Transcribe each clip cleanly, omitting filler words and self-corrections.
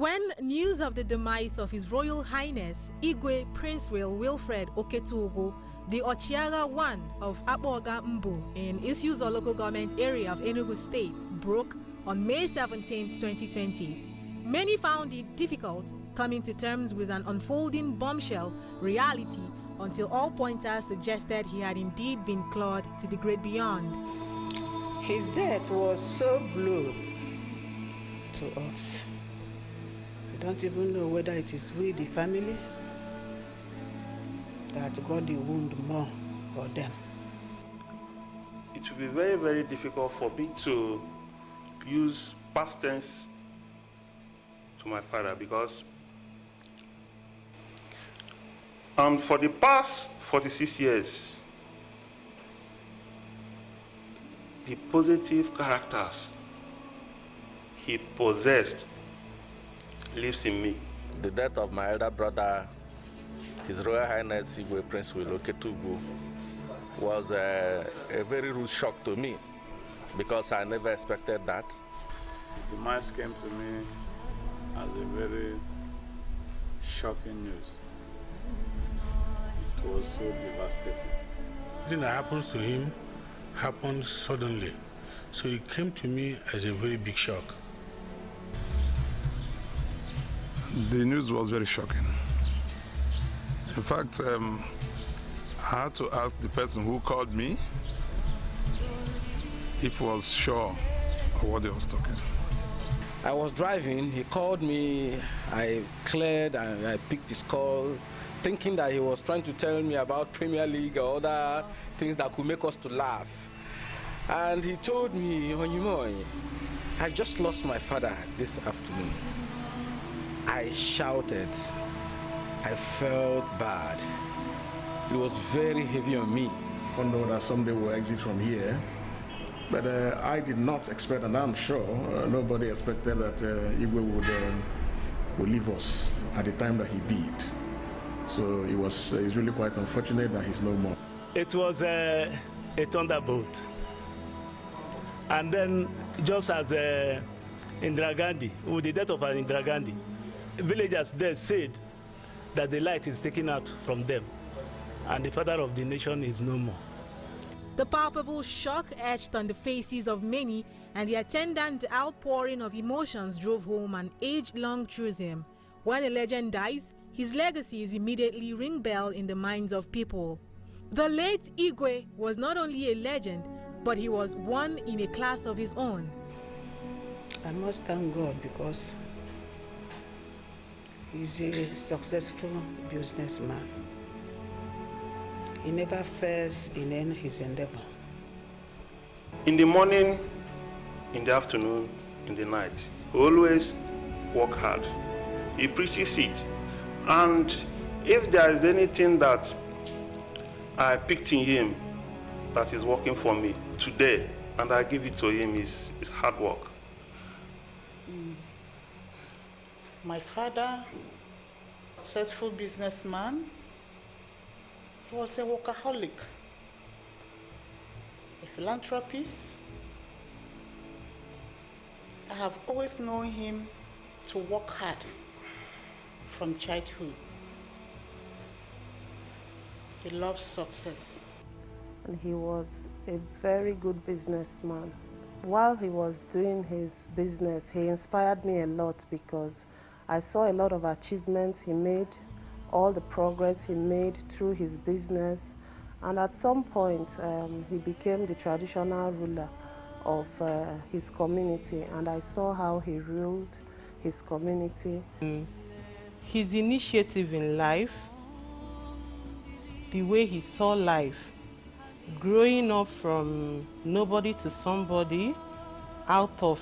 When news of the demise of His Royal Highness Igwe Princwill Wilfred Okete, the Ochiagha I of Akpoga-Mbu in Isuzu local government area of Enugu State, broke on May 17, 2020, many found it difficult coming to terms with an unfolding bombshell reality until all pointers suggested he had indeed been clawed to the great beyond. His death was so blow to us. We don't even know whether it is we, the family, that got the wound more or them. It will be very, very difficult for me to use past tense to my father because for the past 46 years, the positive characters he possessed lives in me. The death of my elder brother, His Royal Highness Igwe Princwill Okete was a very rude shock to me because I never expected that. The demise came to me as a very shocking news. It was so devastating. Everything that happens to him happened suddenly. So it came to me as a very big shock. The news was very shocking. In fact, I had to ask the person who called me if he was sure of what he was talking. I was driving, he called me, I cleared and I picked his call, thinking that he was trying to tell me about Premier League or other things that could make us to laugh. And he told me, Onyimoy, I just lost my father this afternoon. I shouted. I felt bad. It was very heavy on me. I know that someday we'll exit from here, but I did not expect, and I'm sure nobody expected that Igwe would leave us at the time that he did. So it's really quite unfortunate that he's no more. It was a thunderbolt. And then, just as Indira Gandhi, with the death of Indira Gandhi, villagers there said that the light is taken out from them and the father of the nation is no more. The palpable shock etched on the faces of many and the attendant outpouring of emotions drove home an age-long truism. When a legend dies, his legacy is immediately ring bell in the minds of people. The late Igwe was not only a legend, but he was one in a class of his own. I must thank God because he's a successful businessman. He never fails in his endeavor. In the morning, in the afternoon, in the night, he always work hard. He preaches it. And if there is anything that I picked in him that is working for me today, and I give it to him, is hard work. My father, successful businessman, he was a workaholic, a philanthropist. I have always known him to work hard from childhood. He loves success. And he was a very good businessman. While he was doing his business, he inspired me a lot because I saw a lot of achievements he made, all the progress he made through his business, and at some point he became the traditional ruler of his community, and I saw how he ruled his community. His initiative in life, the way he saw life, growing up from nobody to somebody out of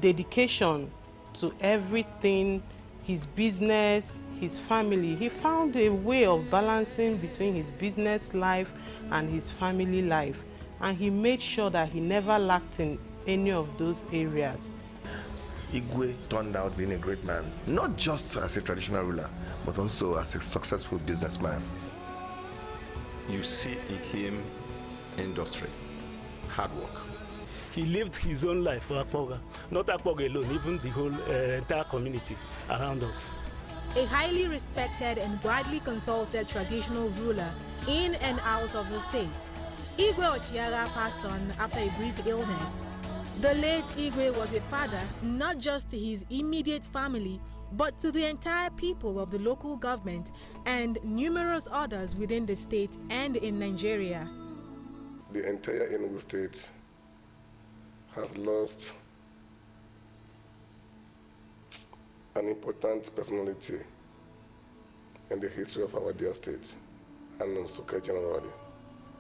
dedication to everything, his business, his family. He found a way of balancing between his business life and his family life, and he made sure that he never lacked in any of those areas. Igwe turned out being a great man, not just as a traditional ruler, but also as a successful businessman. You see in him industry, hard work. he lived his own life for Akpoga. Not Akpoga alone, even the whole entire community around us. A highly respected and widely consulted traditional ruler in and out of the state, Igwe Ochiagha passed on after a brief illness. The late Igwe was a father not just to his immediate family, but to the entire people of the local government and numerous others within the state and in Nigeria. The entire Enugu state has lost an important personality in the history of our dear state and Nsukka generally.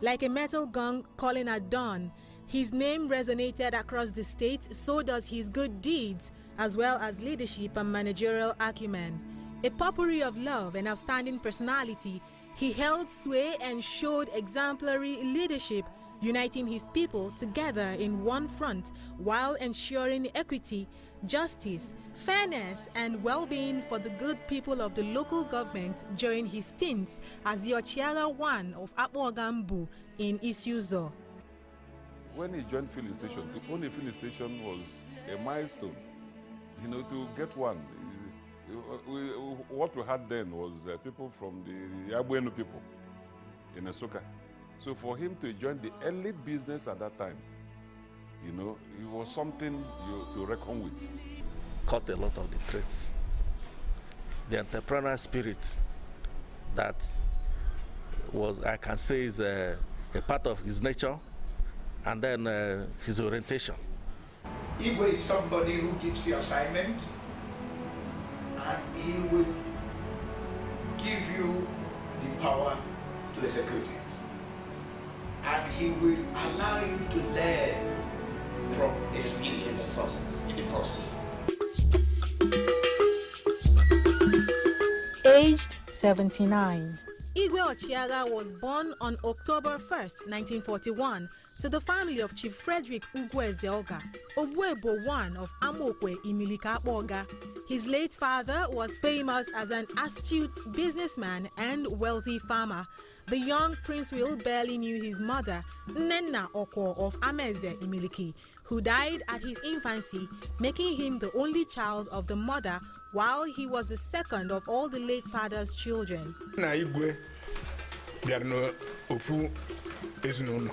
Like a metal gong calling at dawn, his name resonated across the state, so does his good deeds, as well as leadership and managerial acumen. A potpourri of love and outstanding personality, he held sway and showed exemplary leadership, uniting his people together in one front while ensuring equity, justice, fairness, and well-being for the good people of the local government during his stints as the Ochiagha I of Akpoga-Mbu in Isuzo. When he joined filling station, to own a filling station was a milestone. You know, to get one. What we had then was people from the Igwe people in Nsukka. So for him to join the elite business at that time, you know, it was something to reckon with. Caught a lot of the traits. The entrepreneurial spirit that was, I can say, is a part of his nature, and then his orientation. Igwe is somebody who gives you assignment, and he will give you the power to execute it. And he will allow you to learn from experience in the process. Aged 79, Igwe Ochiagha was born on October 1st, 1941, to the family of Chief Frederick Ugwu Obuebo I of Amokwe Imilika Akpoga. His late father was famous as an astute businessman and wealthy farmer. The young Princwill barely knew his mother, Nnenna Okwo of Ameze Imiliki, who died at his infancy, making him the only child of the mother, while he was the second of all the late father's children. Na Igwe bịara ofu ezinụlọ.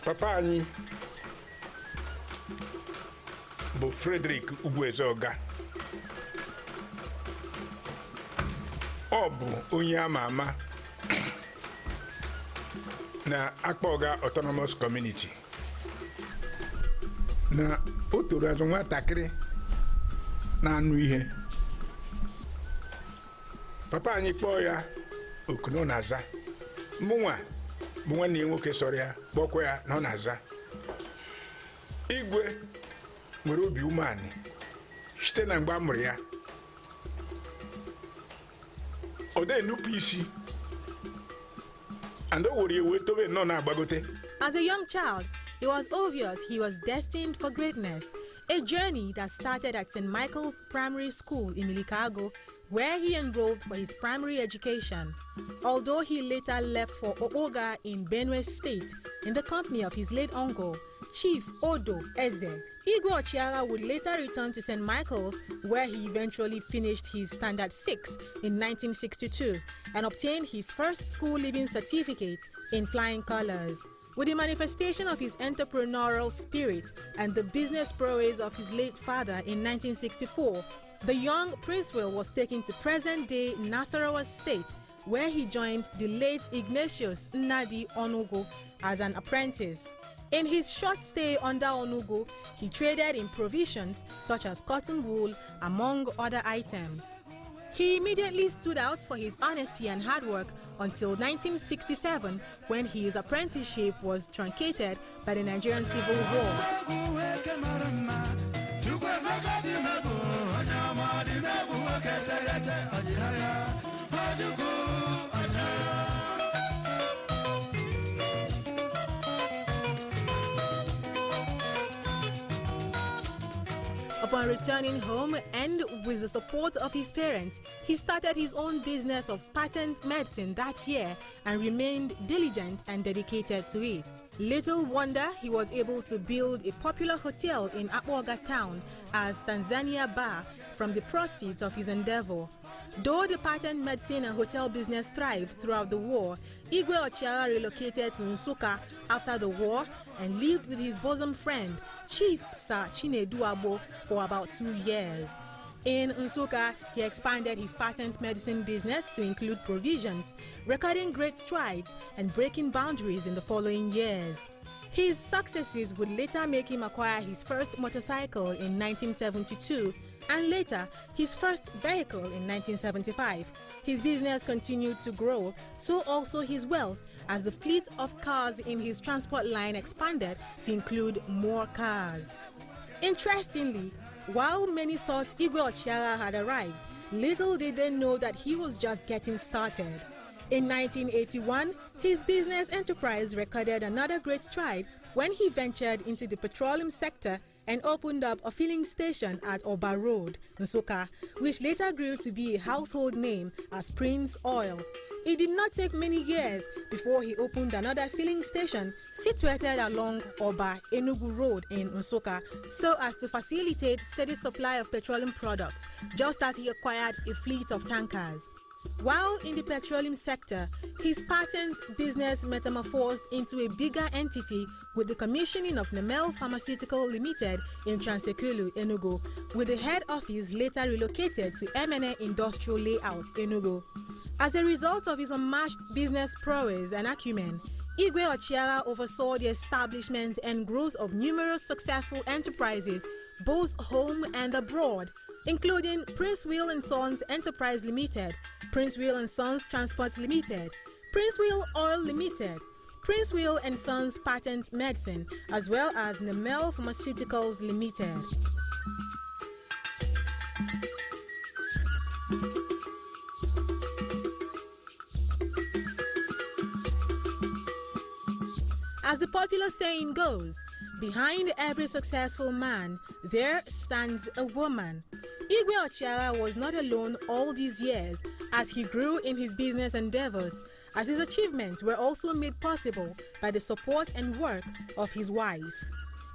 Papa anyị bụ Frederick Ugwu. Ọ bụ onye ama ama na Akpoga Autonomous Community. Na o toro azụ nwatakịrị na-anụ ihe. Papa anyị kpọọ ya Okuno na-aza. Mụnwa bụ nwanne ya nwoke sọrọ ya kpọkwa ya na ọ na-aza. Igwe nwere obi umeanị site na mgbe a mụrụ ya. As a young child, it was obvious he was destined for greatness, a journey that started at St. Michael's Primary School in Ilikago, where he enrolled for his primary education. Although he later left for Ooga in Benue State in the company of his late uncle, Chief Odo Eze, Igwe Ochiagha would later return to St. Michael's, where he eventually finished his Standard 6 in 1962 and obtained his first school leaving certificate in flying colors. With the manifestation of his entrepreneurial spirit and the business prowess of his late father in 1964, the young Princwill was taken to present-day Nasarawa State, where he joined the late Ignatius Nnadi Onugo as an apprentice. In his short stay under Onugo, he traded in provisions such as cotton wool, among other items. He immediately stood out for his honesty and hard work until 1967, when his apprenticeship was truncated by the Nigerian Civil War. Upon returning home and with the support of his parents, he started his own business of patent medicine that year and remained diligent and dedicated to it. Little wonder he was able to build a popular hotel in Akpoga town as Tanzania Bar from the proceeds of his endeavor. Though the patent medicine and hotel business thrived throughout the war, Igwe Ochiagha relocated to Nsukka after the war and lived with his bosom friend, Chief Sir Chinedu Abo, for about 2 years. In Nsukka, he expanded his patent medicine business to include provisions, recording great strides and breaking boundaries in the following years. His successes would later make him acquire his first motorcycle in 1972 and later his first vehicle in 1975. His business continued to grow, so also his wealth, as the fleet of cars in his transport line expanded to include more cars. Interestingly, while many thought Igwe Ochiagha had arrived, little did they know that he was just getting started. In 1981, his business enterprise recorded another great stride when he ventured into the petroleum sector and opened up a filling station at Oba Road, Nsukka, which later grew to be a household name as Prince Oil. It did not take many years before he opened another filling station situated along Oba Enugu Road in Nsukka so as to facilitate steady supply of petroleum products, just as he acquired a fleet of tankers. While in the petroleum sector, his patent business metamorphosed into a bigger entity with the commissioning of Nemel Pharmaceutical Limited in Transekulu, Enugu, with the head office later relocated to MNA Industrial Layout, Enugu. As a result of his unmatched business prowess and acumen, Igwe Ochiagha oversaw the establishment and growth of numerous successful enterprises, both home and abroad, including Princwill & Sons Enterprise Limited, Princwill & Sons Transport Limited, Princwill Oil Limited, Princwill & Sons Patent Medicine, as well as Nemel Pharmaceuticals Limited. As the popular saying goes, behind every successful man, there stands a woman. Igwe Ochiagha was not alone all these years as he grew in his business endeavors, as his achievements were also made possible by the support and work of his wife.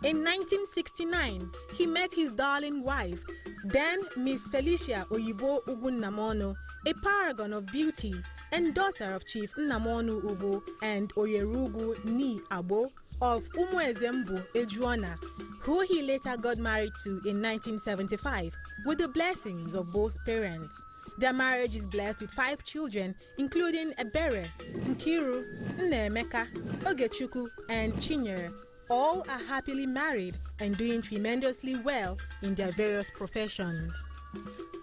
In 1969, he met his darling wife, then Miss Felicia Oyibo Ugwu, a paragon of beauty and daughter of Chief Nnamonu Ugwu and Oyerugu Ni Abo of Umuezembu Ejuana, who he later got married to in 1975 with the blessings of both parents. Their marriage is blessed with 5 children, including Ebere, Nkiru, Nnemeka, Ogechukwu, and Chinyere. All are happily married and doing tremendously well in their various professions.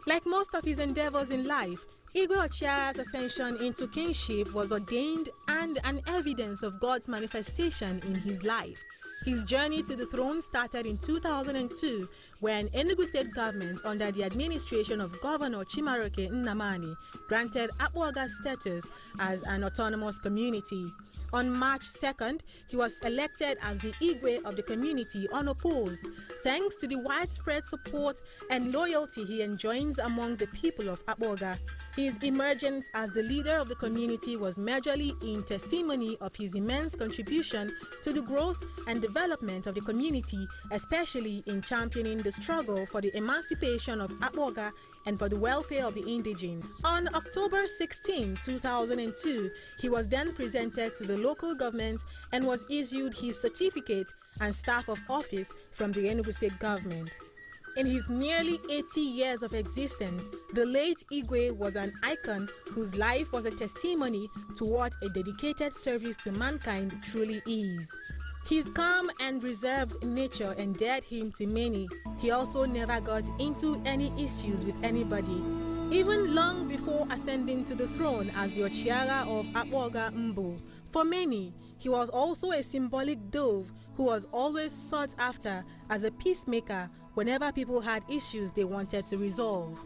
Like most of his endeavors in life, Igwe Ochiagha's ascension into kingship was ordained and an evidence of God's manifestation in his life. His journey to the throne started in 2002 when Enugu State government, under the administration of Governor Chimaroke Nnamani, granted Akpoga status as an autonomous community. On March 2nd, he was elected as the Igwe of the community unopposed, thanks to the widespread support and loyalty he enjoys among the people of Akpoga. His emergence as the leader of the community was majorly in testimony of his immense contribution to the growth and development of the community, especially in championing the struggle for the emancipation of Akpoga and for the welfare of the indigene. On October 16, 2002, he was then presented to the local government and was issued his certificate and staff of office from the Enugu State government. In his nearly 80 years of existence, the late Igwe was an icon whose life was a testimony to what a dedicated service to mankind truly is. His calm and reserved nature endeared him to many. He also never got into any issues with anybody. Even long before ascending to the throne as the Ochiagha of Akpoga-Mbu, for many, he was also a symbolic dove who was always sought after as a peacemaker whenever people had issues they wanted to resolve.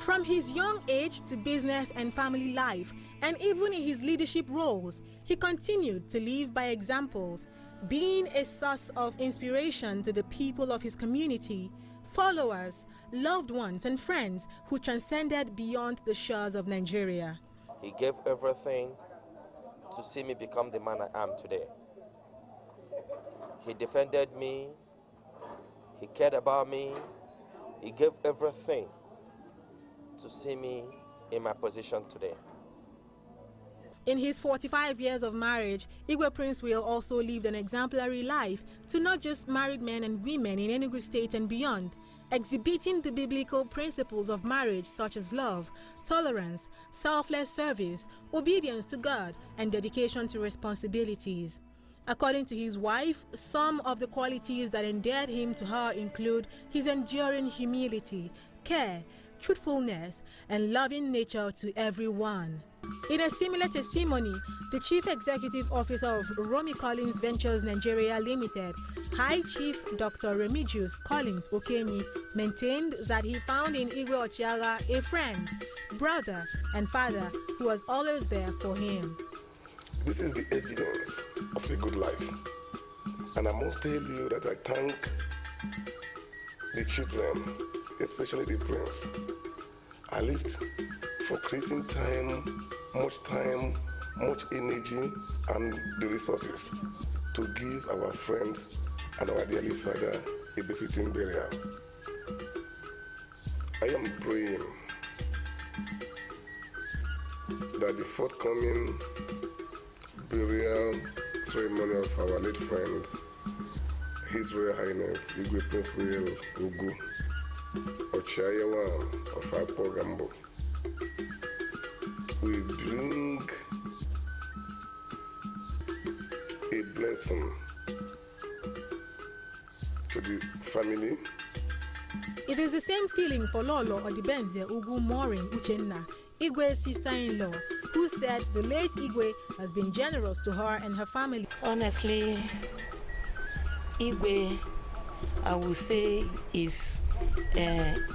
From his young age to business and family life, and even in his leadership roles, he continued to live by examples, being a source of inspiration to the people of his community. followers, loved ones, and friends who transcended beyond the shores of Nigeria. He gave everything to see me become the man I am today. He defended me, he cared about me, he gave everything to see me in my position today. In his 45 years of marriage, Igwe Princwill also lived an exemplary life to not just married men and women in Enugu State and beyond, exhibiting the biblical principles of marriage such as love, tolerance, selfless service, obedience to God, and dedication to responsibilities. According to his wife, some of the qualities that endeared him to her include his enduring humility, care, truthfulness, and loving nature to everyone. In a similar testimony, the Chief Executive Officer of Romy Collins Ventures Nigeria Limited, High Chief Dr. Remigius Collins Okenyi, maintained that he found in Igwe Ochiagha a friend, brother, and father who was always there for him. This is the evidence of a good life. And I must tell you that I thank the children, especially the prince, at least for creating time, much energy, and the resources to give our friend and our dearly father a befitting burial. I am praying that the forthcoming burial ceremony of our late friend, His Royal Highness Igwe Princwill Ugwu, Ochiagha of Akpoga-Mbu, will bring a blessing to the family. It is the same feeling for Lolo Odibenze Ugwu Morin Uchenna, Igwe's sister-in-law, who said the late Igwe has been generous to her and her family. Honestly, Igwe, I would say, is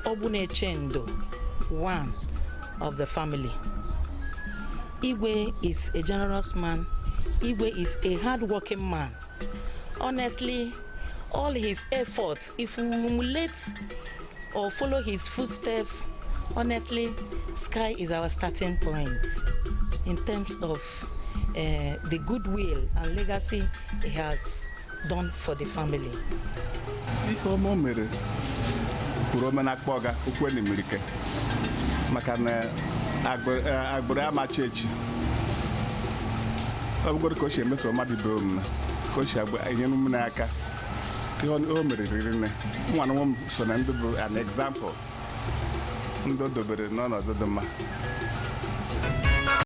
Obune Chendo, one of the family. Igwe is a generous man. Igwe is a hard-working man. Honestly, all his efforts, if we emulate or follow his footsteps, honestly, sky is our starting point in terms of the goodwill and legacy he has done for the family. agbụrụ amachi echi ọ bụgoro ka o si emeso mmadụ ibe omume ka o si enyere ụmụnne aka ihe o meriri nne nwa na nwa m so na ndị bụ an example ndị o dobere n'ọnọdụ dị mma.